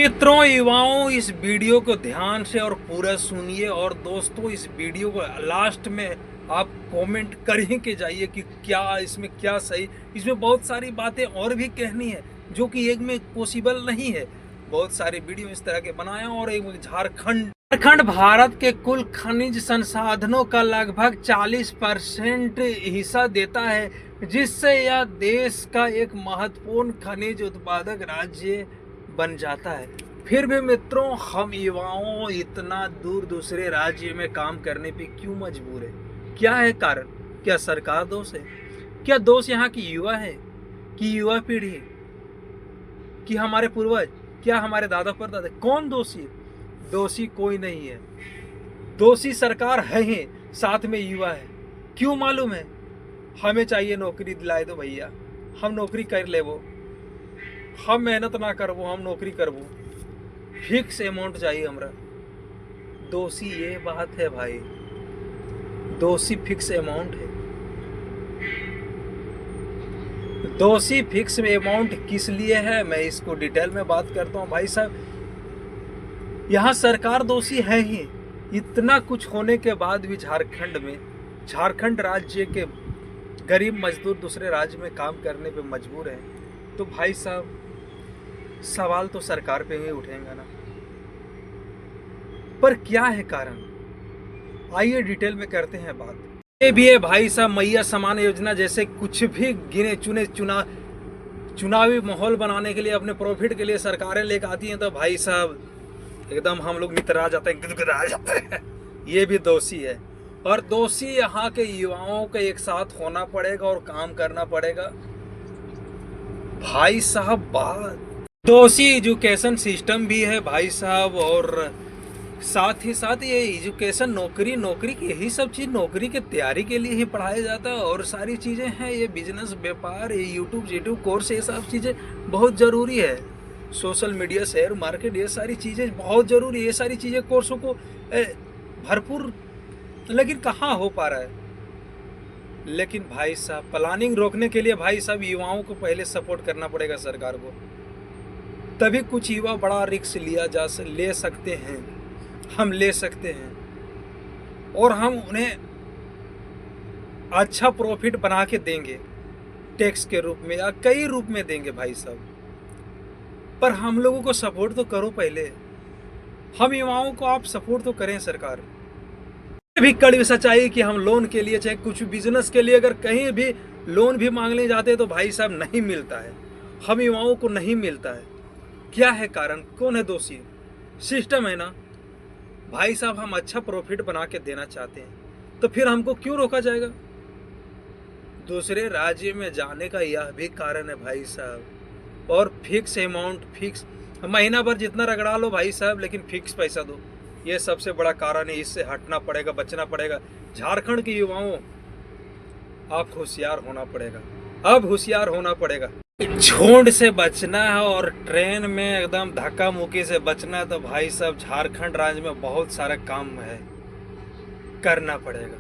मित्रों, युवाओं, इस वीडियो को ध्यान से और पूरा सुनिए। और दोस्तों, इस वीडियो को लास्ट में आप कमेंट करके जाइए कि क्या इसमें क्या सही। इसमें बहुत सारी बातें और भी कहनी है जो कि एक में पॉसिबल नहीं है। बहुत सारे वीडियो इस तरह के बनाए हैं। और एक झारखंड भारत के कुल खनिज संसाधनों का लगभग 40% हिस्सा देता है, जिससे यह देश का एक महत्वपूर्ण खनिज उत्पादक राज्य बन जाता है। फिर भी मित्रों, हम युवाओं इतना दूर दूसरे राज्य में काम करने पे क्यों मजबूर है? क्या है कारण? क्या सरकार दोष है? क्या दोष यहाँ की युवा है, कि युवा पीढ़ी, कि हमारे पूर्वज, क्या हमारे दादा परदादा? कौन दोषी? दोषी कोई नहीं है। दोषी सरकार है ही, साथ में युवा है। क्यों मालूम है? हमें चाहिए नौकरी दिलाए दो भैया, हम नौकरी कर ले, वो हम मेहनत ना करबो, हम नौकरी करबो, फिक्स अमाउंट चाहिए हमरा। दोषी ये बात है भाई, दोषी फिक्स अमाउंट है। दोषी फिक्स अमाउंट किस लिए है, मैं इसको डिटेल में बात करता हूँ भाई साहब। यहाँ सरकार दोषी है ही। इतना कुछ होने के बाद भी झारखंड राज्य के गरीब मजदूर दूसरे राज्य में काम करने पे मजबूर हैं। तो भाई साहब, सवाल तो सरकार पे ही उठेगा ना। पर क्या है कारण? आइए डिटेल में करते हैं बात। ये भी है भाई साहब, मैया समान योजना जैसे कुछ भी गिने चुने चुनावी माहौल बनाने के लिए, अपने प्रॉफिट के लिए सरकारें लेकर आती हैं, तो भाई साहब एकदम हम लोग मित्रा जाते हैं, गुदगुदा जाते हैं। ये भी दोषी है। और दोषी यहाँ के युवाओं के एक साथ होना पड़ेगा और काम करना पड़ेगा भाई साहब। बात दोषी एजुकेशन सिस्टम भी है भाई साहब। और साथ ही साथ ये एजुकेशन, नौकरी की यही सब चीज़ नौकरी की तैयारी के लिए ही पढ़ाया जाता है। और सारी चीज़ें हैं, ये बिजनेस, व्यापार, ये यूट्यूब कोर्स, ये सब चीज़ें बहुत ज़रूरी है। सोशल मीडिया, शेयर मार्केट, ये सारी चीज़ें बहुत ज़रूरी है। ये सारी चीज़ें कोर्सों को भरपूर, लेकिन कहाँ हो पा रहा है। लेकिन भाई साहब, प्लानिंग रोकने के लिए भाई साहब युवाओं को पहले सपोर्ट करना पड़ेगा सरकार को, तभी कुछ युवा बड़ा रिस्क ले सकते हैं। हम ले सकते हैं और हम उन्हें अच्छा प्रॉफिट बना के देंगे, टैक्स के रूप में या कई रूप में देंगे भाई साहब। पर हम लोगों को सपोर्ट तो करो पहले। हम युवाओं को आप सपोर्ट तो करें सरकार। भी कड़वी सच्चाई कि हम लोन के लिए, चाहे कुछ बिजनेस के लिए, अगर कहीं भी लोन भी मांगने जाते हैं तो भाई साहब नहीं मिलता है। हम युवाओं को नहीं मिलता है। क्या है कारण? कौन है दोषी? सिस्टम है ना भाई साहब। हम अच्छा प्रॉफिट बना के देना चाहते हैं तो फिर हमको क्यों रोका जाएगा? दूसरे राज्य में जाने का यह भी कारण है भाई साहब। और फिक्स अमाउंट, फिक्स महीना भर जितना रगड़ा लो भाई साहब, लेकिन फिक्स पैसा दो, ये सबसे बड़ा कारण है। इससे हटना पड़ेगा, बचना पड़ेगा। झारखंड के युवाओं, आप होशियार होना पड़ेगा। अब होशियार होना पड़ेगा। झुंड से बचना है और ट्रेन में एकदम धक्का मुक्की से बचना है, तो भाई साहब झारखंड राज्य में बहुत सारा काम है, करना पड़ेगा।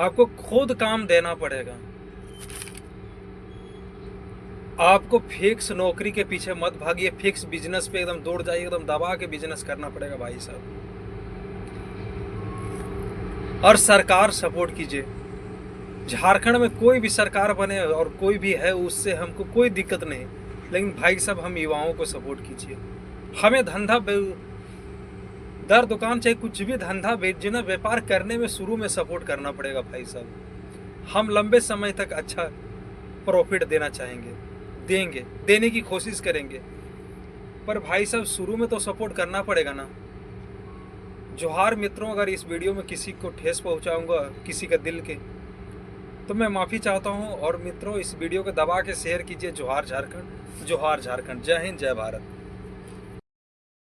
आपको खुद काम देना पड़ेगा। आपको फिक्स नौकरी के पीछे मत भागिए, फिक्स बिजनेस पे एकदम दौड़ जाइए, एकदम दबा के बिजनेस करना पड़ेगा भाई साहब। और सरकार सपोर्ट कीजिए। झारखंड में कोई भी सरकार बने और कोई भी है, उससे हमको कोई दिक्कत नहीं, लेकिन भाई साहब हम युवाओं को सपोर्ट कीजिए। हमें धंधा, दर दुकान, चाहे कुछ भी धंधा बेचना, व्यापार करने में शुरू में सपोर्ट करना पड़ेगा भाई साहब। हम लंबे समय तक अच्छा प्रॉफिट देना चाहेंगे, देंगे, देने की कोशिश करेंगे। पर भाई साहब शुरू में तो सपोर्ट करना पड़ेगा ना। जोहार मित्रों, अगर इस वीडियो में किसी को ठेस पहुंचाऊंगा, किसी का दिल के, तो मैं माफ़ी चाहता हूं। और मित्रों, इस वीडियो को दबा के शेयर कीजिए। जोहार झारखंड, जोहार झारखंड। जय हिंद, जय भारत।